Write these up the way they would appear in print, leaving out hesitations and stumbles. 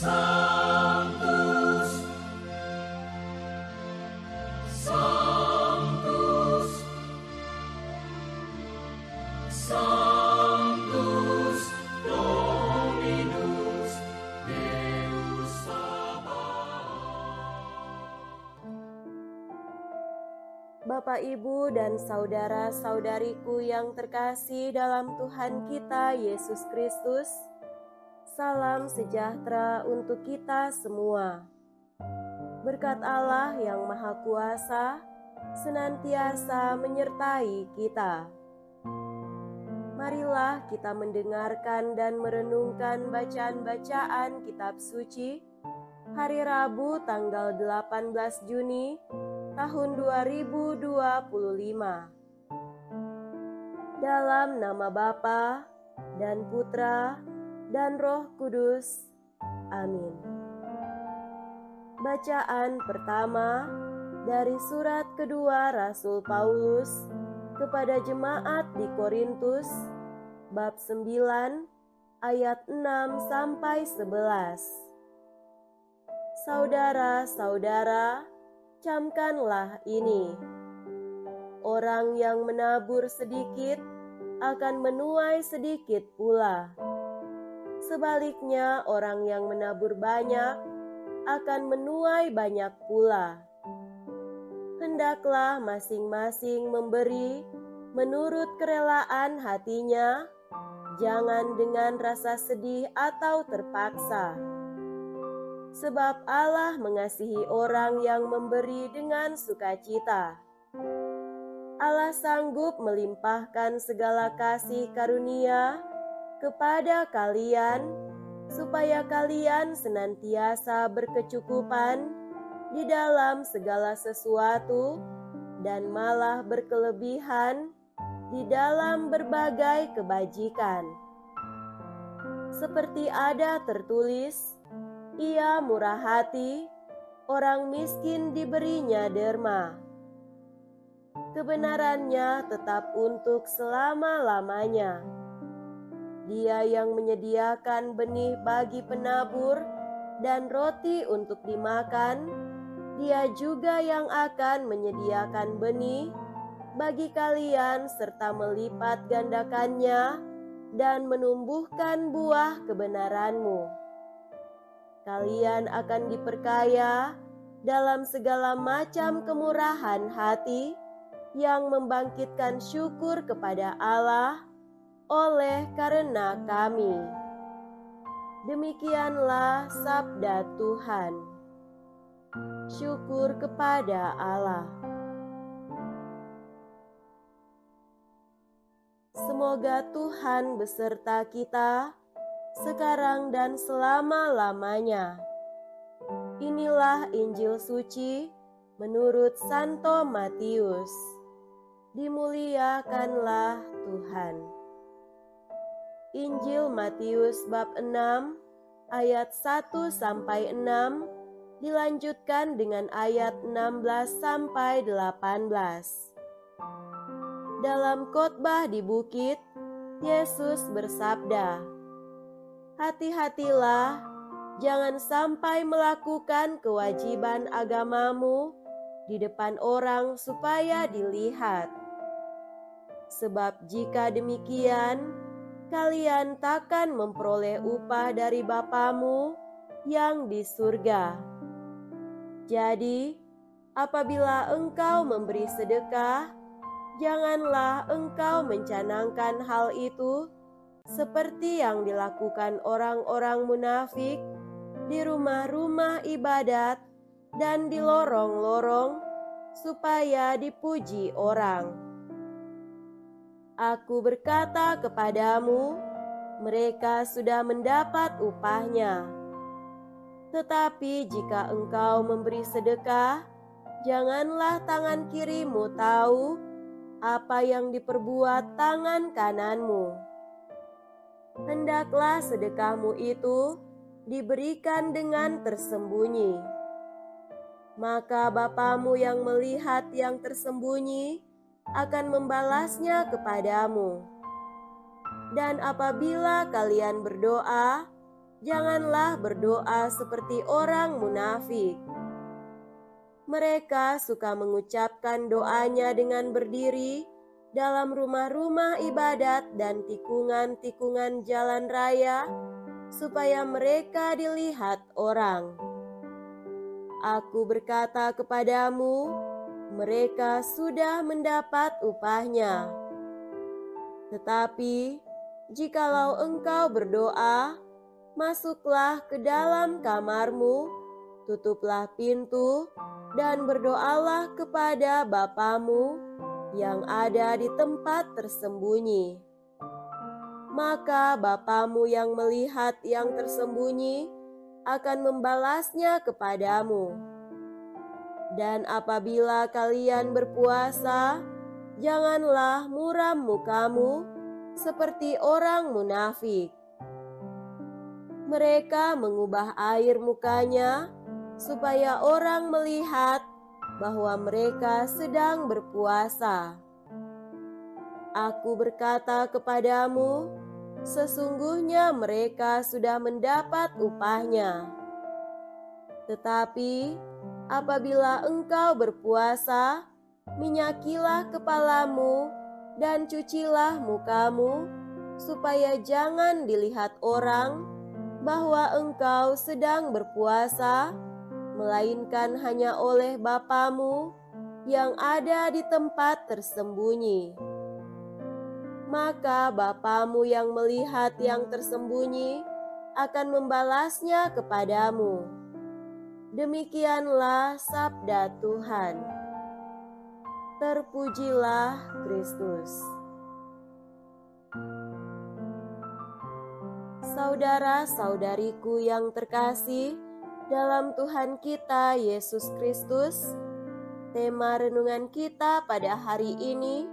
Sanctus, Sanctus, Sanctus Dominus Deus Sabaoth. Bapak, Ibu, dan saudara-saudariku yang terkasih dalam Tuhan kita Yesus Kristus, salam sejahtera untuk kita semua. Berkat Allah yang Maha Kuasa senantiasa menyertai kita. Marilah kita mendengarkan dan merenungkan bacaan-bacaan kitab suci hari Rabu tanggal 18 Juni tahun 2025. Dalam nama Bapa dan Putra dan Roh Kudus. Amin. Bacaan pertama dari surat kedua Rasul Paulus kepada jemaat di Korintus, bab 9 ayat 6 sampai 11. Saudara-saudara, camkanlah ini. Orang yang menabur sedikit akan menuai sedikit pula. Sebaliknya, orang yang menabur banyak akan menuai banyak pula. Hendaklah masing-masing memberi menurut kerelaan hatinya, jangan dengan rasa sedih atau terpaksa. Sebab Allah mengasihi orang yang memberi dengan sukacita. Allah sanggup melimpahkan segala kasih karunia kepada kalian, supaya kalian senantiasa berkecukupan di dalam segala sesuatu dan malah berkelebihan di dalam berbagai kebajikan. Seperti ada tertulis, Ia murah hati, orang miskin diberinya derma. Kebenarannya tetap untuk selama-lamanya. Dia yang menyediakan benih bagi penabur dan roti untuk dimakan, Dia juga yang akan menyediakan benih bagi kalian serta melipat gandakannya dan menumbuhkan buah kebenaranmu. Kalian akan diperkaya dalam segala macam kemurahan hati yang membangkitkan syukur kepada Allah oleh karena kami. Demikianlah sabda Tuhan. Syukur kepada Allah. Semoga Tuhan beserta kita sekarang dan selama-lamanya. Inilah Injil suci menurut Santo Matius. Dimuliakanlah Tuhan. Injil Matius bab 6 ayat 1 sampai 6 dilanjutkan dengan ayat 16 sampai 18. Dalam khotbah di bukit, Yesus bersabda, "Hati-hatilah, jangan sampai melakukan kewajiban agamamu di depan orang supaya dilihat. Sebab jika demikian, kalian takkan memperoleh upah dari Bapamu yang di surga. Jadi, apabila engkau memberi sedekah, janganlah engkau mencanangkan hal itu seperti yang dilakukan orang-orang munafik di rumah-rumah ibadat dan di lorong-lorong, supaya dipuji orang. Aku berkata kepadamu, mereka sudah mendapat upahnya. Tetapi jika engkau memberi sedekah, janganlah tangan kirimu tahu apa yang diperbuat tangan kananmu. Hendaklah sedekahmu itu diberikan dengan tersembunyi. Maka Bapamu yang melihat yang tersembunyi akan membalasnya kepadamu. Dan apabila kalian berdoa, janganlah berdoa seperti orang munafik. Mereka suka mengucapkan doanya dengan berdiri dalam rumah-rumah ibadat dan tikungan-tikungan jalan raya, supaya mereka dilihat orang. Aku berkata kepadamu, mereka sudah mendapat upahnya. Tetapi, jikalau engkau berdoa, masuklah ke dalam kamarmu, tutuplah pintu, dan berdoalah kepada Bapamu yang ada di tempat tersembunyi. Maka Bapamu yang melihat yang tersembunyi akan membalasnya kepadamu. Dan apabila kalian berpuasa, janganlah muram mukamu seperti orang munafik. Mereka mengubah air mukanya supaya orang melihat bahwa mereka sedang berpuasa. Aku berkata kepadamu, sesungguhnya mereka sudah mendapat upahnya. Tetapi apabila engkau berpuasa, minyakilah kepalamu dan cucilah mukamu, supaya jangan dilihat orang bahwa engkau sedang berpuasa, melainkan hanya oleh Bapamu yang ada di tempat tersembunyi. Maka Bapamu yang melihat yang tersembunyi akan membalasnya kepadamu. Demikianlah sabda Tuhan. Terpujilah Kristus. Saudara-saudariku yang terkasih dalam Tuhan kita Yesus Kristus, tema renungan kita pada hari ini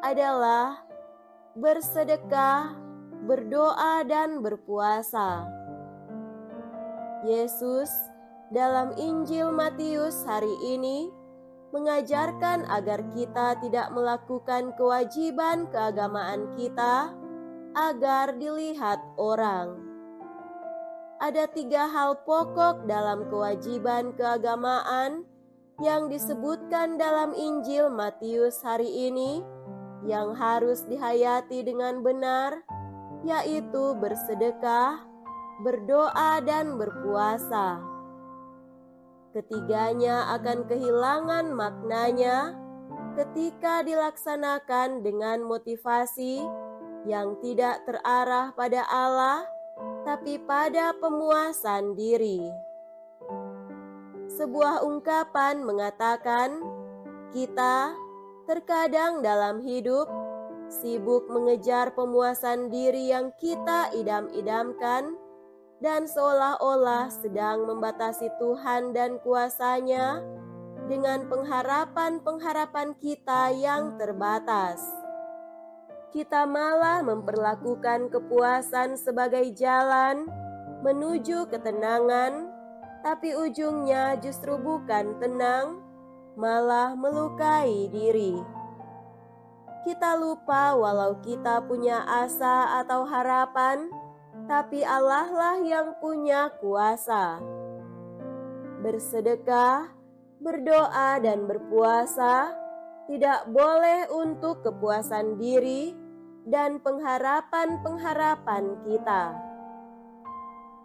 adalah bersedekah, berdoa, dan berpuasa. Yesus dalam Injil Matius hari ini mengajarkan agar kita tidak melakukan kewajiban keagamaan kita agar dilihat orang. Ada 3 hal pokok dalam kewajiban keagamaan yang disebutkan dalam Injil Matius hari ini yang harus dihayati dengan benar, yaitu bersedekah, berdoa, dan berpuasa. Ketiganya akan kehilangan maknanya ketika dilaksanakan dengan motivasi yang tidak terarah pada Allah, tapi pada pemuasan diri. Sebuah ungkapan mengatakan, kita terkadang dalam hidup sibuk mengejar pemuasan diri yang kita idam-idamkan dan seolah-olah sedang membatasi Tuhan dan kuasa-Nya dengan pengharapan-pengharapan kita yang terbatas. Kita malah memperlakukan kepuasan sebagai jalan menuju ketenangan, tapi ujungnya justru bukan tenang, malah melukai diri. Kita lupa walau kita punya asa atau harapan, tapi Allah lah yang punya kuasa. Bersedekah, berdoa, dan berpuasa tidak boleh untuk kepuasan diri dan pengharapan-pengharapan kita.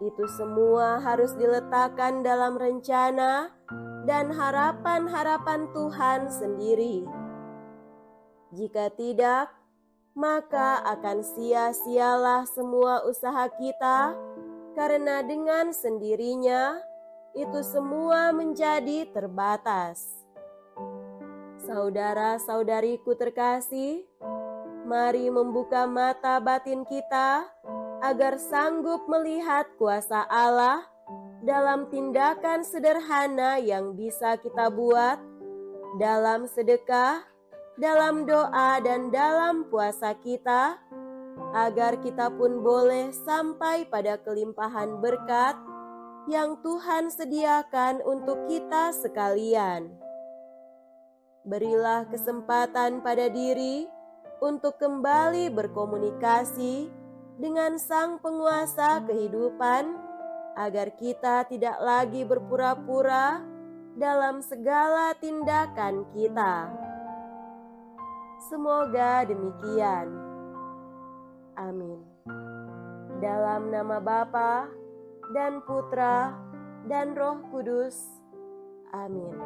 Itu semua harus diletakkan dalam rencana dan harapan-harapan Tuhan sendiri. Jika tidak, maka akan sia-sialah semua usaha kita, karena dengan sendirinya itu semua menjadi terbatas. Saudara-saudariku terkasih, mari membuka mata batin kita agar sanggup melihat kuasa Allah dalam tindakan sederhana yang bisa kita buat dalam sedekah, dalam doa, dan dalam puasa kita, agar kita pun boleh sampai pada kelimpahan berkat yang Tuhan sediakan untuk kita sekalian. Berilah kesempatan pada diri untuk kembali berkomunikasi dengan Sang Penguasa kehidupan agar kita tidak lagi berpura-pura dalam segala tindakan kita. Semoga demikian. Amin. Dalam nama Bapa dan Putra dan Roh Kudus. Amin.